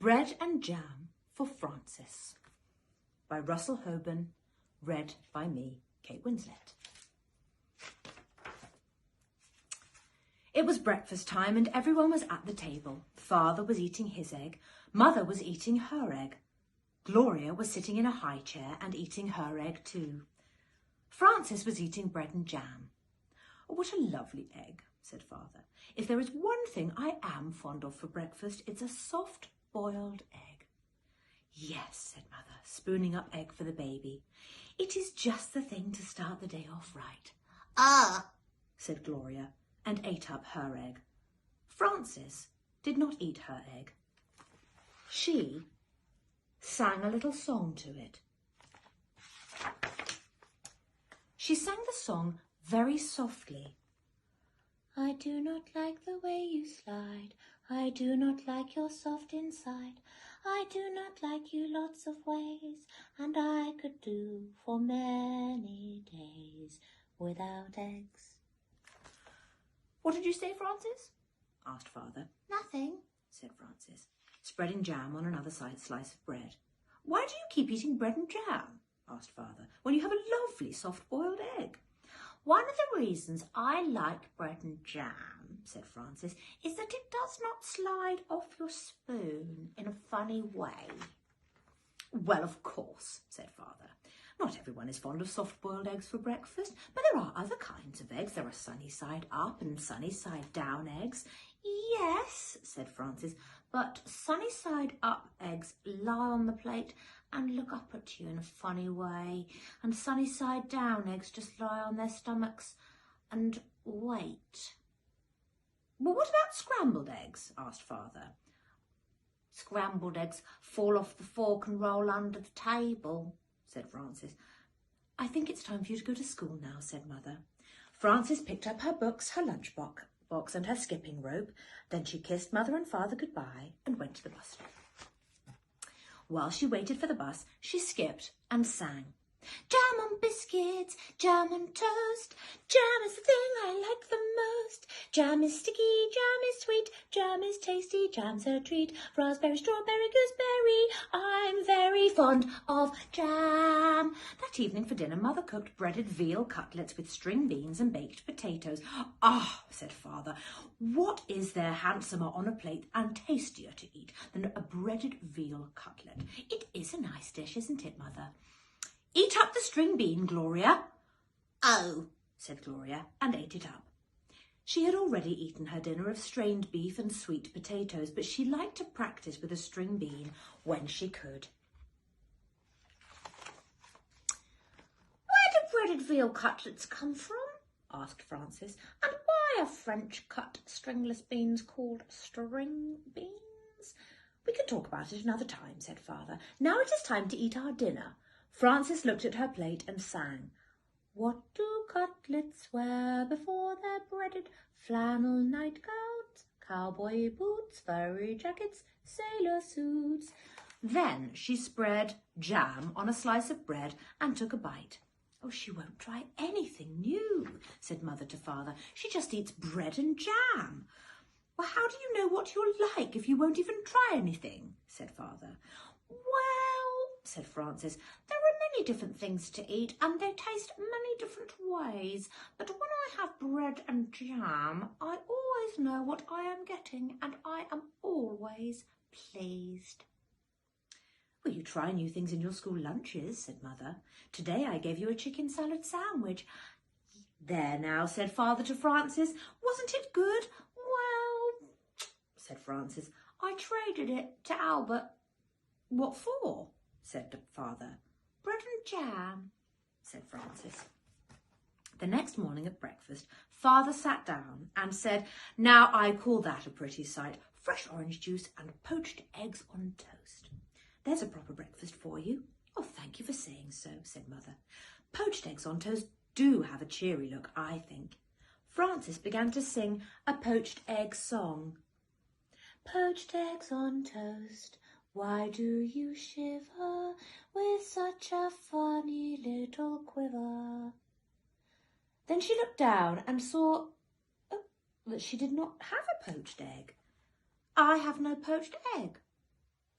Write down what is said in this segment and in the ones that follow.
Bread and Jam for Francis by Russell Hoban, read by me, Kate Winslet. It was breakfast time and everyone was at the table. Father was eating his egg, Mother was eating her egg. Gloria was sitting in a high chair and eating her egg too. Francis was eating bread and jam. "Oh, what a lovely egg," said Father. "If there is one thing I am fond of for breakfast, it's a soft boiled egg." "Yes," said Mother, spooning up egg for the baby. "It is just the thing to start the day off right." "Ah," said Gloria, and ate up her egg. Frances did not eat her egg. She sang a little song to it. She sang the song very softly. "I do not like the way you slide. I do not like your soft inside. I do not like you lots of ways, and I could do for many days without eggs." "What did you say, Francis?" asked Father. "Nothing," said Francis, spreading jam on another slice of bread. "Why do you keep eating bread and jam?" asked Father, "when you have a lovely soft-boiled egg?" "One of the reasons I like bread and jam," said Francis, "is that it does not slide off your spoon in a funny way." "Well, of course," said Father. "Not everyone is fond of soft-boiled eggs for breakfast, but there are other kinds of eggs. There are sunny-side-up and sunny-side-down eggs." "Yes," said Francis, "but sunny-side-up eggs lie on the plate and look up at you in a funny way, and sunny-side-down eggs just lie on their stomachs and wait." "Well, what about scrambled eggs?" asked Father. "Scrambled eggs fall off the fork and roll under the table," said Francis. "I think it's time for you to go to school now," said Mother. Frances picked up her books, her lunch box and her skipping rope. Then she kissed Mother and Father goodbye and went to the bus stop. While she waited for the bus, she skipped and sang. "Jam on biscuits, jam on toast, jam is the thing I like the most. Jam is sticky, jam is sweet, jam is tasty, jam's a treat. Raspberry, strawberry, gooseberry, I'm very fond of jam." That evening for dinner, Mother cooked breaded veal cutlets with string beans and baked potatoes. "Ah," said Father, "what is there handsomer on a plate and tastier to eat than a breaded veal cutlet? It is a nice dish, isn't it, Mother?" "Eat up the string bean, Gloria." "Oh," said Gloria, and ate it up. She had already eaten her dinner of strained beef and sweet potatoes, but she liked to practice with a string bean when she could. "Where do breaded veal cutlets come from?" asked Francis. "And why are French-cut stringless beans called string beans?" "We can talk about it another time," said Father. "Now it is time to eat our dinner." Frances looked at her plate and sang. "What do cutlets wear before they're breaded? Flannel nightgowns, cowboy boots, furry jackets, sailor suits." Then she spread jam on a slice of bread and took a bite. "Oh, she won't try anything new," said Mother to Father. "She just eats bread and jam." "Well, how do you know what you'll like if you won't even try anything?" said Father. "Well," said Frances, "there are many different things to eat and they taste many different ways. But when I have bread and jam, I always know what I am getting and I am always pleased." "Well, you try new things in your school lunches," said Mother. "Today I gave you a chicken salad sandwich." "There now," said Father to Frances. "Wasn't it good?" "Well," said Frances, "I traded it to Albert." "What for?" said Father. "Bread and jam," said Frances. The next morning at breakfast, Father sat down and said, "Now I call that a pretty sight. Fresh orange juice and poached eggs on toast. There's a proper breakfast for you." "Oh, thank you for saying so," said Mother. "Poached eggs on toast do have a cheery look, I think." Frances began to sing a poached egg song. "Poached eggs on toast, why do you shiver with such a funny little quiver?" Then she looked down and saw that she did not have a poached egg. "I have no poached egg,"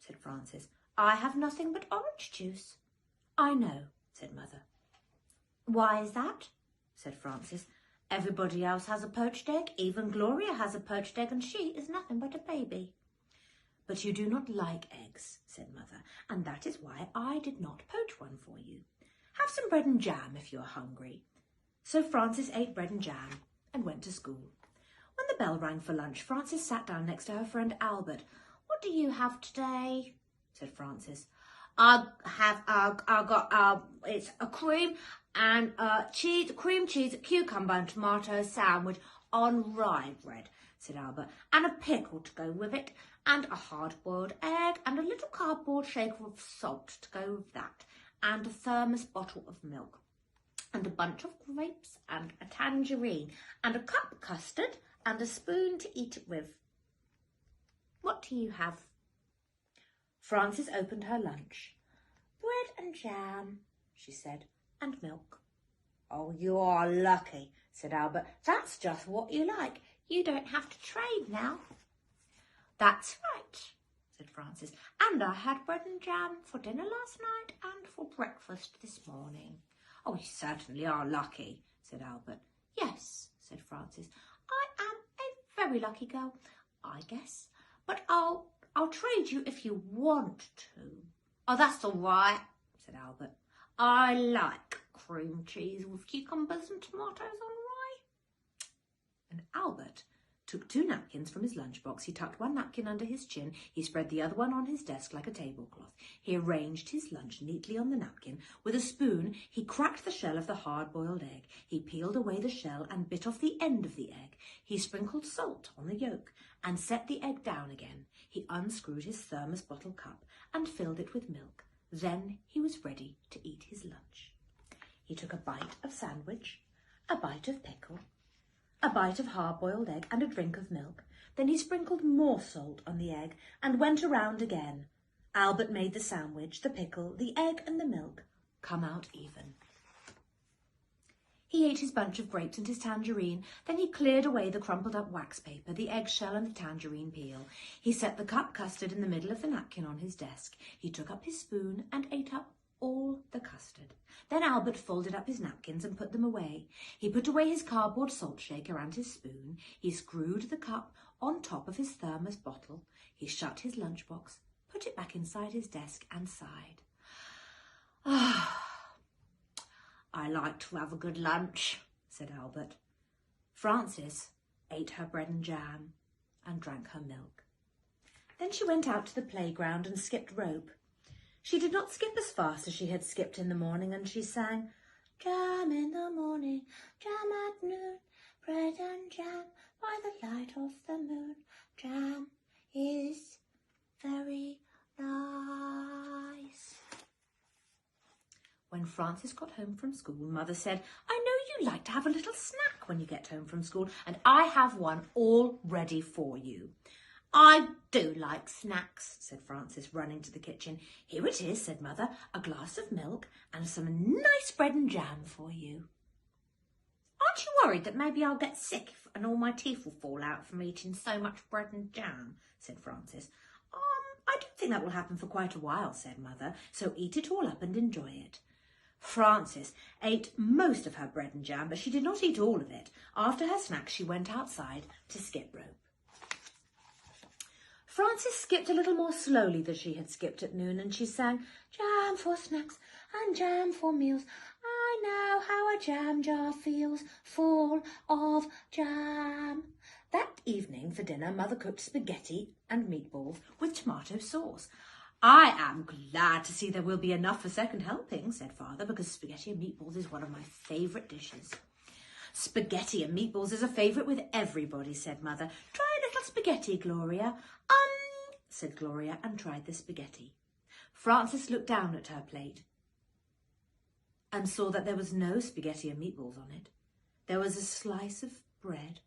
said Frances. "I have nothing but orange juice." "I know," said Mother. "Why is that?" said Frances. "Everybody else has a poached egg. Even Gloria has a poached egg, and she is nothing but a baby." "But you do not like eggs," said Mother, "and that is why I did not poach one for you. Have some bread and jam if you are hungry." So Frances ate bread and jam and went to school. When the bell rang for lunch, Frances sat down next to her friend Albert. "What do you have today?" said Frances. It's a cream and cream cheese, cucumber and tomato sandwich on rye bread," said Albert, "and a pickle to go with it, and a hard-boiled egg, and a little cardboard shaker of salt to go with that, and a thermos bottle of milk, and a bunch of grapes, and a tangerine, and a cup custard, and a spoon to eat it with. What do you have?" Frances opened her lunch. "Bread and jam," she said, "and milk." "Oh, you are lucky," said Albert. "That's just what you like. You don't have to trade now." "That's right," said Frances, "and I had bread and jam for dinner last night and for breakfast this morning." "Oh, you certainly are lucky," said Albert. "Yes," said Frances, "I am a very lucky girl, I guess. But I'll trade you if you want to." "Oh, that's all right," said Albert. "I like cream cheese with cucumbers and tomatoes on rye." And Albert took 2 napkins from his lunchbox. He tucked one napkin under his chin. He spread the other one on his desk like a tablecloth. He arranged his lunch neatly on the napkin. With a spoon, he cracked the shell of the hard-boiled egg. He peeled away the shell and bit off the end of the egg. He sprinkled salt on the yolk and set the egg down again. He unscrewed his thermos bottle cup and filled it with milk. Then he was ready to eat his lunch. He took a bite of sandwich, a bite of pickle, a bite of hard-boiled egg and a drink of milk. Then he sprinkled more salt on the egg and went around again. Albert made the sandwich, the pickle, the egg and the milk come out even. He ate his bunch of grapes and his tangerine. Then he cleared away the crumpled up wax paper, the eggshell and the tangerine peel. He set the cup custard in the middle of the napkin on his desk. He took up his spoon and ate up all the custard. Then Albert folded up his napkins and put them away. He put away his cardboard salt shaker and his spoon. He screwed the cup on top of his thermos bottle. He shut his lunchbox, put it back inside his desk and sighed. "I like to have a good lunch," said Albert. Frances ate her bread and jam and drank her milk. Then she went out to the playground and skipped rope. She did not skip as fast as she had skipped in the morning, and she sang, "Jam in the morning, jam at noon, bread and jam by the light of the moon. Jam is very nice." When Frances got home from school, Mother said, "I know you like to have a little snack when you get home from school, and I have one all ready for you." "I do like snacks," said Frances, running to the kitchen. "Here it is," said Mother, "a glass of milk and some nice bread and jam for you." "Aren't you worried that maybe I'll get sick and all my teeth will fall out from eating so much bread and jam?" said Frances. I don't think that will happen for quite a while," said Mother, "so eat it all up and enjoy it." Frances ate most of her bread and jam, but she did not eat all of it. After her snack, she went outside to skip rope. Frances skipped a little more slowly than she had skipped at noon, and she sang, "Jam for snacks and jam for meals. I know how a jam jar feels, full of jam." That evening for dinner, Mother cooked spaghetti and meatballs with tomato sauce. "I am glad to see there will be enough for second helping," said Father, "because spaghetti and meatballs is one of my favourite dishes." "Spaghetti and meatballs is a favourite with everybody," said Mother. "Try a little spaghetti, Gloria." Said Gloria, and tried the spaghetti. Frances looked down at her plate and saw that there was no spaghetti and meatballs on it. There was a slice of bread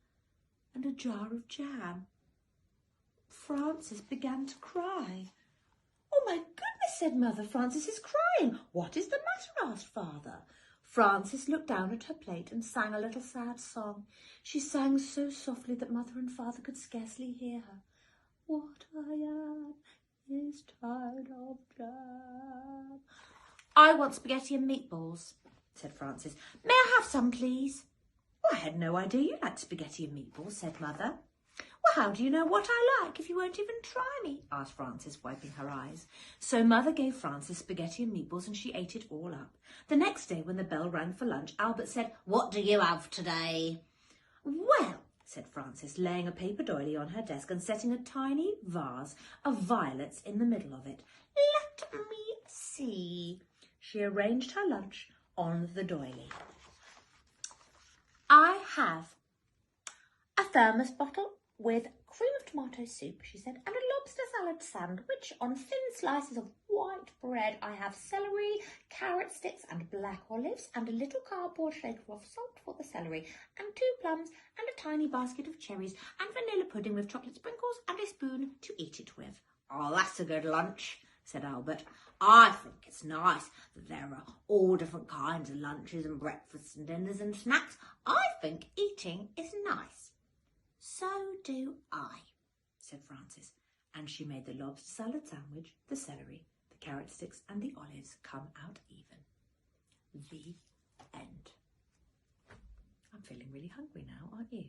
and a jar of jam. Frances began to cry. "Oh, my goodness," said Mother, "Frances is crying." "What is the matter?" asked Father. Frances looked down at her plate and sang a little sad song. She sang so softly that Mother and Father could scarcely hear her. "What I am is tired of jam. I want spaghetti and meatballs, said Frances. May I have some, please? Well, I had no idea you liked spaghetti and meatballs, said Mother. Well, how do you know what I like if you won't even try me? Asked Frances, wiping her eyes. So Mother gave Frances spaghetti and meatballs and she ate it all up. The next day when the bell rang for lunch, Albert said, What do you have today? Well, said Frances, laying a paper doily on her desk and setting a tiny vase of violets in the middle of it. Let me see. She arranged her lunch on the doily. I have a thermos bottle with cream of tomato soup, she said, and a lobster salad sandwich on thin slices of white bread. I have celery, carrot sticks and black olives and a little cardboard shaker of salt for the celery and 2 plums and a tiny basket of cherries and vanilla pudding with chocolate sprinkles and a spoon to eat it with. Oh, that's a good lunch, said Albert. I think it's nice that there are all different kinds of lunches and breakfasts and dinners and snacks. I think eating is nice. So do I, said Frances, and she made the lobster salad sandwich, the celery, the carrot sticks and the olives come out even. The end. I'm feeling really hungry now, aren't you?